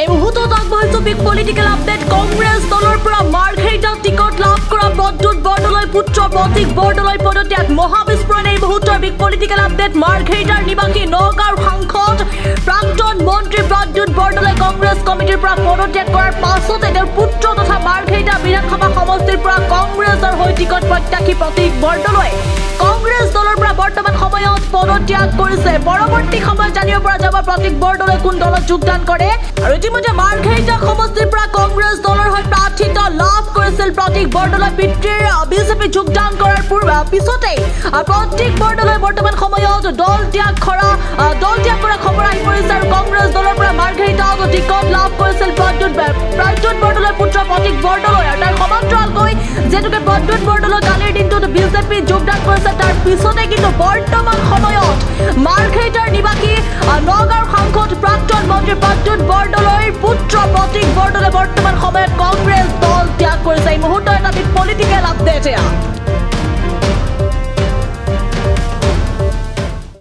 এই মুহূৰ্তত আগবাঢ়িছো বিগ পলিটিকেল আপডেট। কংগ্ৰেছ দলৰ পৰা মাৰ্ঘেৰিটাত টিকট লাভ কৰা প্ৰদ্যুৎ বৰদলৈ পুত্ৰ প্ৰতীক বৰদলৈ পদত্যাগ মহাবিস্ফোৰণ। এই মুহূৰ্তৰ বিগ পলিটিকেল আপডেট। মাৰ্ঘেৰিটাৰ নিবাসী নগাঁৱৰ সাংসদ প্ৰাক্তন মন্ত্ৰী প্ৰদ্যুৎ বৰদলৈ কংগ্ৰেছ কমিটিৰ পৰা পদত্যাগ কৰাৰ পাছতে তেওঁৰ পুত্ৰ তথা মাৰ্ঘেৰিটা বিধানসভা সমষ্টিৰ পৰা কংগ্ৰেছৰ হৈ টিকট প্ৰত্যাশী প্ৰতীক বৰদলৈ কংগ্ৰেছ দলৰ পৰা বৰ্তমান সময়ত পদত্যাগ কৰিছে। পৰৱৰ্তী সময়ত জানিব পৰা যাব প্ৰতীক বৰদলৈ কোন দলত যোগদান কৰে। আৰু ইতিমধ্যে মাৰ্ঘেৰিটা সমষ্টিৰ পৰা কংগ্ৰেছ দলৰ হৈ প্ৰাৰ্থিত্ব লাভ কৰিছিল প্ৰতীক বৰদলৈ। পিতৃৰ বিজেপি যোগদান কৰাৰ পিছতেই প্ৰতীক বৰদলৈ বৰ্তমান সময়ত দল ত্যাগ কৰা খবৰ আহি পৰিছে। আৰু কংগ্ৰেছ দলৰ পৰা মাৰ্ঘেৰিটাত টিকট লাভ কৰিছিল প্ৰদ্যুৎ বৰদলৈ পুত্ৰ প্ৰতীক বৰদলৈ। আৰু তাৰ সমান্তৰালকৈ যিহেতুকে প্ৰদ্যুৎ বৰদলৈ কালিৰ দিনটোত বিজেপি যোগদান কৰিছে, তাৰ পিছতে কিন্তু বৰ্তমান সময়ত মাৰ্ঘেৰিটাৰ নিবাসী নগাঁৱৰ সাংসদ প্ৰাক্তন মন্ত্ৰী প্ৰদ্যুৎ বৰদলৈৰ পুত্ৰ প্ৰতীক বৰদলৈ বৰ্তমান সময়ত কংগ্ৰেছ দল ত্যাগ কৰিছে। এই মুহূৰ্তত এটা পলিটিকেল আপডেট।